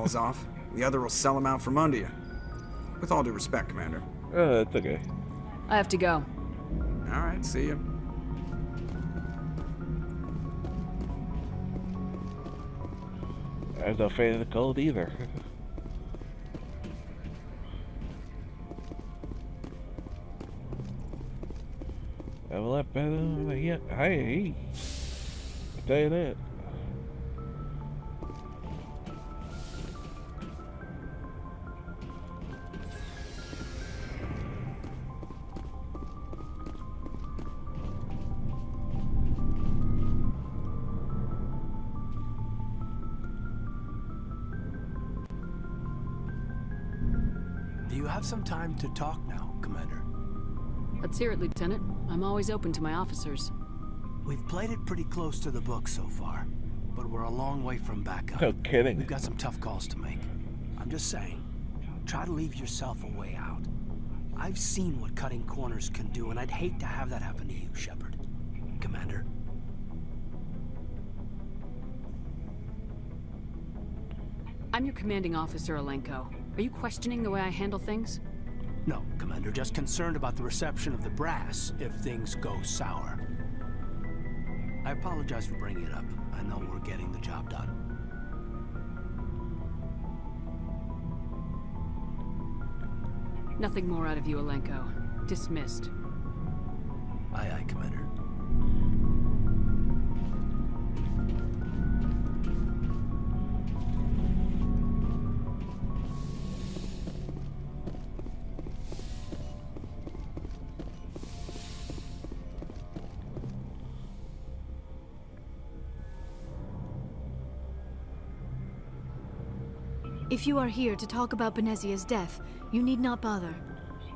falls off, the other will sell him out from under you. With all due respect, Commander. It's okay. I have to go. Alright, see you. I'm not afraid of the cold either. I'm a lot better than yeah. Hey, I'll tell you that. Do you have some time to talk now, Commander? Let's hear it, Lieutenant. I'm always open to my officers. We've played it pretty close to the book so far, but we're a long way from backup. No kidding. We've got some tough calls to make. I'm just saying, try to leave yourself a way out. I've seen what cutting corners can do, and I'd hate to have that happen to you, Shepard. Commander. I'm your commanding officer, Alenko. Are you questioning the way I handle things? No, Commander, just concerned about the reception of the brass if things go sour. I apologize for bringing it up. I know we're getting the job done. Nothing more out of you, Alenko. Dismissed. Aye, aye, Commander. If you are here to talk about Benezia's death, you need not bother.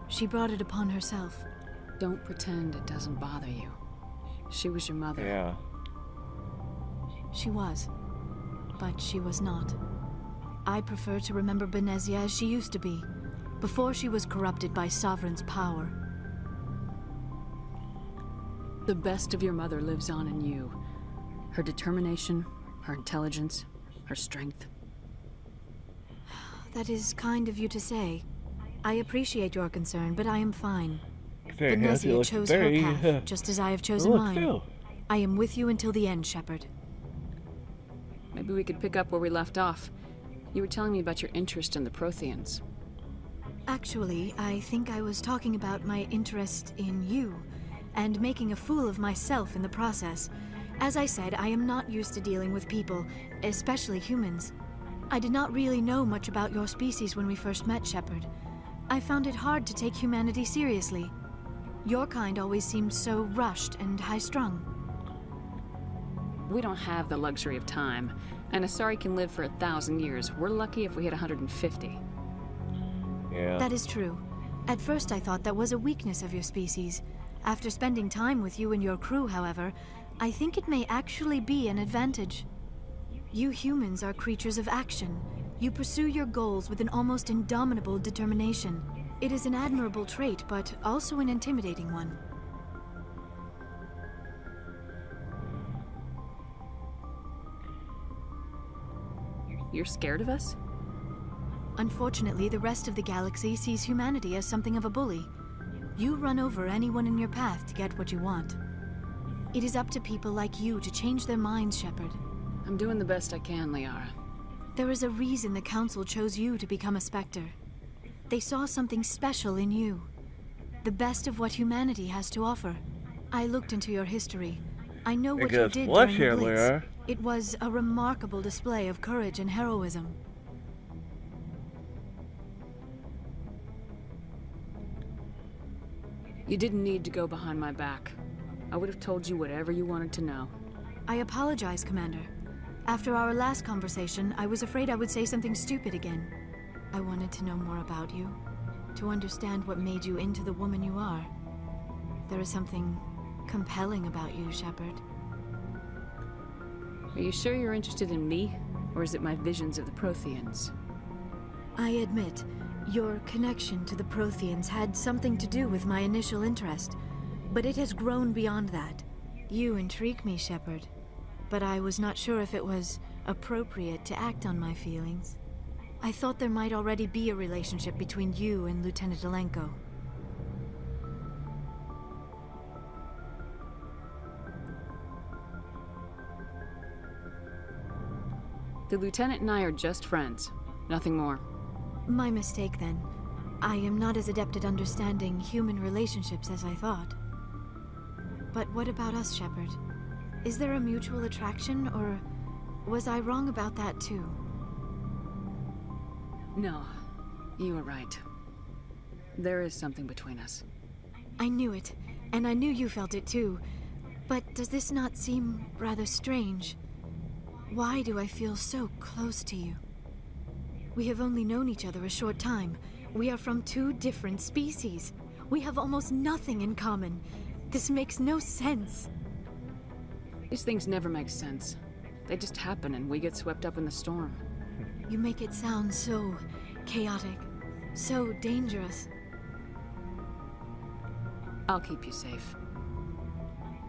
She brought it upon herself. Don't pretend it doesn't bother you. She was your mother. Yeah. She was. But she was not. I prefer to remember Benezia as she used to be, before she was corrupted by Sovereign's power. The best of your mother lives on in you. Her determination, her intelligence, her strength. That is kind of you to say. I appreciate your concern, but I am fine. There, Nancy Benezia looks chose very, her path, just as I have chosen look mine. too. I am with you until the end, Shepard. Maybe we could pick up where we left off. You were telling me about your interest in the Protheans. Actually, I think I was talking about my interest in you, and making a fool of myself in the process. As I said, I am not used to dealing with people, especially humans. I did not really know much about your species when we first met, Shepard. I found it hard to take humanity seriously. Your kind always seemed so rushed and high-strung. We don't have the luxury of time, and Asari can live for 1,000 years. We're lucky if we hit 150. Yeah. That is true. At first I thought that was a weakness of your species. After spending time with you and your crew, however, I think it may actually be an advantage. You humans are creatures of action. You pursue your goals with an almost indomitable determination. It is an admirable trait, but also an intimidating one. You're scared of us? Unfortunately, the rest of the galaxy sees humanity as something of a bully. You run over anyone in your path to get what you want. It is up to people like you to change their minds, Shepard. I'm doing the best I can, Liara. There is a reason the Council chose you to become a Spectre. They saw something special in you. The best of what humanity has to offer. I looked into your history. I know what you did during the Blitz. Liara. It was a remarkable display of courage and heroism. You didn't need to go behind my back. I would have told you whatever you wanted to know. I apologize, Commander. After our last conversation, I was afraid I would say something stupid again. I wanted to know more about you, to understand what made you into the woman you are. There is something compelling about you, Shepard. Are you sure you're interested in me, or is it my visions of the Protheans? I admit, your connection to the Protheans had something to do with my initial interest, but it has grown beyond that. You intrigue me, Shepard, but I was not sure if it was appropriate to act on my feelings. I thought there might already be a relationship between you and Lieutenant Alenko. The lieutenant and I are just friends. Nothing more. My mistake, then. I am not as adept at understanding human relationships as I thought. But what about us, Shepard? Is there a mutual attraction, or was I wrong about that too? No, you were right. There is something between us. I knew it, and I knew you felt it too. But does this not seem rather strange? Why do I feel so close to you? We have only known each other a short time. We are from two different species. We have almost nothing in common. This makes no sense. These things never make sense. They just happen and we get swept up in the storm. You make it sound so chaotic, so dangerous. I'll keep you safe.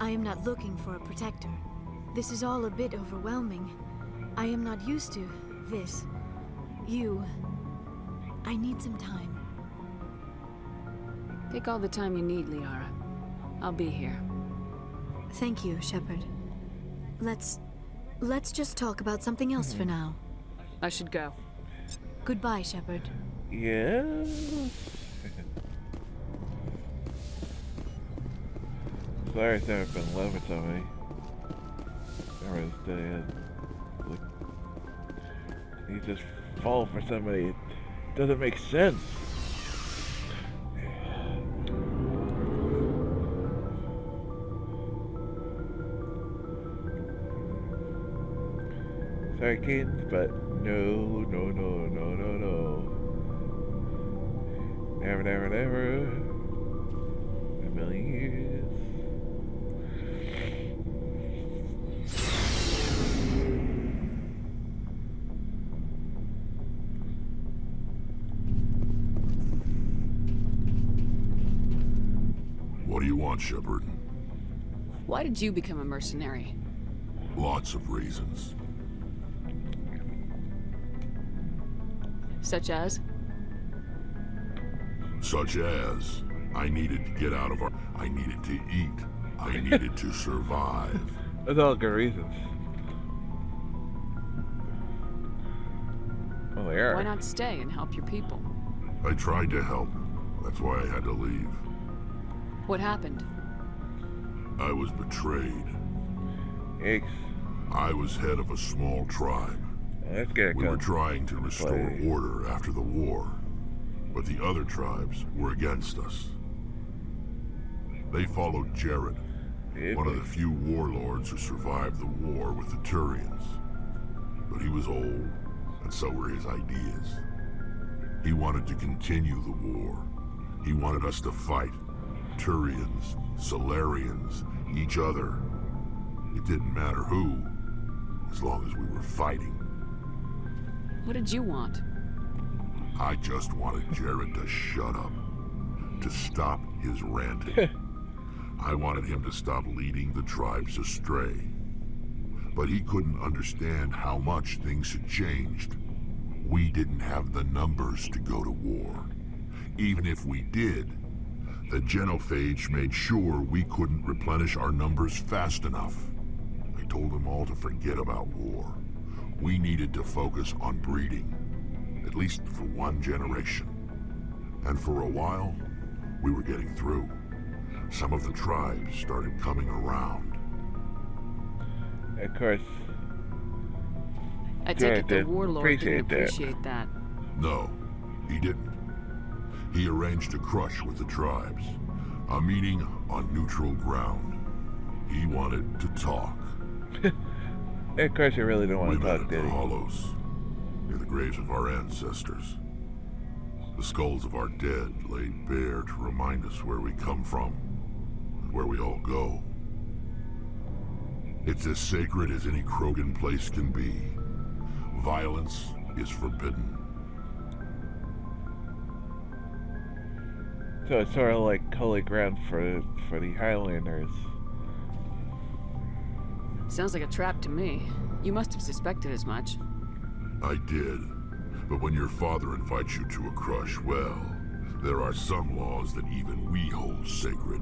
I am not looking for a protector. This is all a bit overwhelming. I am not used to this. You. I need some time. Take all the time you need, Liara. I'll be here. Thank you, Shepard. Let's just talk about something else for now. I should go. Goodbye, Shepard. Yeah. Claire's never been in love with somebody. Never was dead. Like, you just fall for somebody. It doesn't make sense. Sorry, kids, but no. Never. A million years. What do you want, Shepard? Why did you become a mercenary? Lots of reasons. Such as? Such as, I needed to get out of our... I needed to eat. I needed to survive. That's all good reasons. Well, they are. Why not stay and help your people? I tried to help. That's why I had to leave. What happened? I was betrayed. Yikes. I was head of a small tribe. Let's get it We were going. trying to restore order after the war, but the other tribes were against us. They followed Jared, one of the few warlords who survived the war with the Turians. But he was old, and so were his ideas. He wanted to continue the war. He wanted us to fight. Turians, Solarians, each other. It didn't matter who, as long as we were fighting. What did you want? I just wanted Jared to shut up, to stop his ranting. I wanted him to stop leading the tribes astray. But he couldn't understand how much things had changed. We didn't have the numbers to go to war. Even if we did, the genophage made sure we couldn't replenish our numbers fast enough. I told them all to forget about war. We needed to focus on breeding, at least for one generation. And for a while, we were getting through. Some of the tribes started coming around. Of course. I take Jared it the did. warlord didn't Appreciate that. appreciate that. No, he didn't. He arranged a crush with the tribes. A meeting on neutral ground. He wanted to talk. Of course, you really don't We want to met talk, at did the he? hollows, near the graves of our ancestors. The skulls of our dead laid bare to remind us where we come from, and where we all go. It's as sacred as any Krogan place can be. Violence is forbidden. So it's sort of like holy ground for the Highlanders. Sounds like a trap to me. You must have suspected as much. I did. But when your father invites you to a crush, well, there are some laws that even we hold sacred.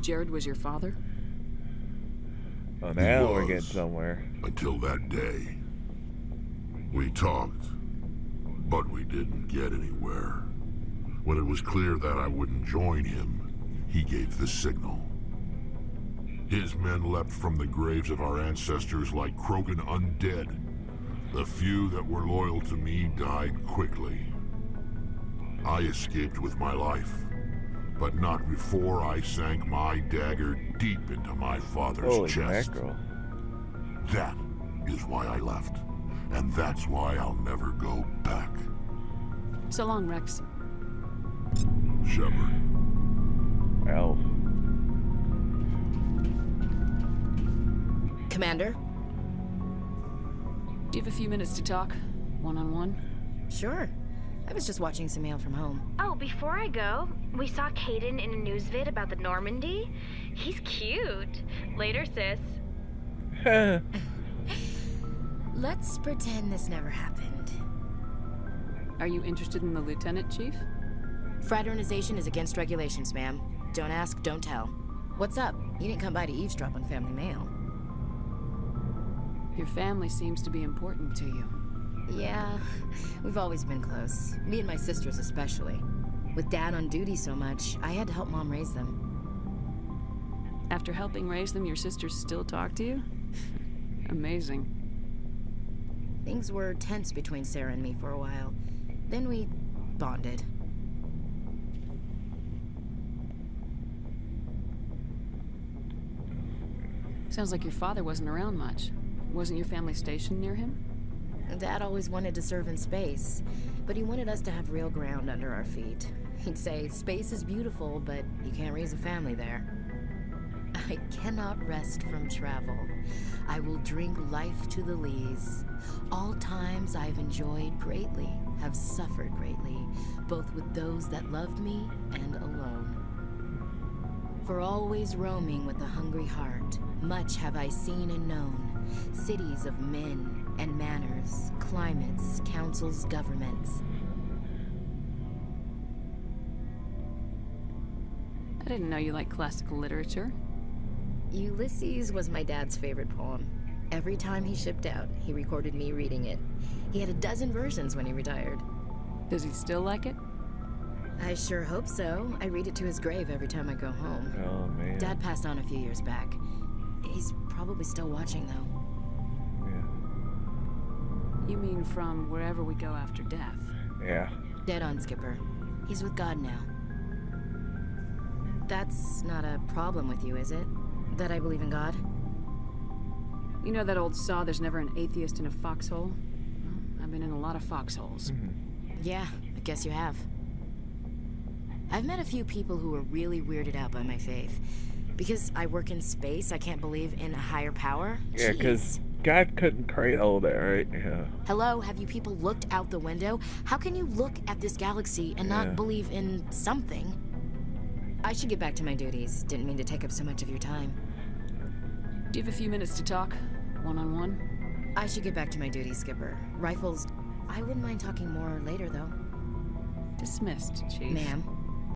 Jared was your father? Oh, now we're was. getting somewhere. Until that day. We talked, but we didn't get anywhere. When it was clear that I wouldn't join him, he gave the signal. His men leapt from the graves of our ancestors like Krogan undead. The few that were loyal to me died quickly. I escaped with my life, but not before I sank my dagger deep into my father's Holy chest. mackerel. That is why I left, and that's why I'll never go back. So long, Rex. Shepard. Ow. Commander? Do you have a few minutes to talk? One-on-one? Sure. I was just watching some mail from home. Oh, before I go, we saw Caden in a news vid about the Normandy. He's cute. Later, sis. Let's pretend this never happened. Are you interested in the lieutenant, Chief? Fraternization is against regulations, ma'am. Don't ask, don't tell. What's up? You didn't come by to eavesdrop on family mail. Your family seems to be important to you. Yeah, we've always been close. Me and my sisters especially. With Dad on duty so much, I had to help Mom raise them. After helping raise them, your sisters still talk to you? Amazing. Things were tense between Sarah and me for a while. Then we bonded. Sounds like your father wasn't around much. Wasn't your family stationed near him? Dad always wanted to serve in space, but he wanted us to have real ground under our feet. He'd say, space is beautiful, but you can't raise a family there. I cannot rest from travel. I will drink life to the lees. All times I've enjoyed greatly, have suffered greatly, both with those that loved me and alone. For always roaming with a hungry heart, much have I seen and known, cities of men and manners, climates, councils, governments. I didn't know you liked classical literature. Ulysses was my dad's favorite poem. Every time he shipped out, he recorded me reading it. He had a dozen versions when he retired. Does he still like it? I sure hope so. I read it to his grave every time I go home. Oh, man. Dad passed on a few years back. He's probably still watching, though. You mean from wherever we go after death? Yeah. Dead on, Skipper. He's with God now. That's not a problem with you, is it? That I believe in God? You know that old saw, there's never an atheist in a foxhole? Well, I've been in a lot of foxholes. Yeah, I guess you have. I've met a few people who were really weirded out by my faith. Because I work in space, I can't believe in a higher power? Yeah, because God couldn't create all that, right? Yeah. Hello, have you people looked out the window? How can you look at this galaxy and Yeah. not believe in something? I should get back to my duties. Didn't mean to take up so much of your time. Do you have a few minutes to talk? One-on-one? I should get back to my duties, Skipper. Rifles... I wouldn't mind talking more later, though. Dismissed, Chief. Ma'am.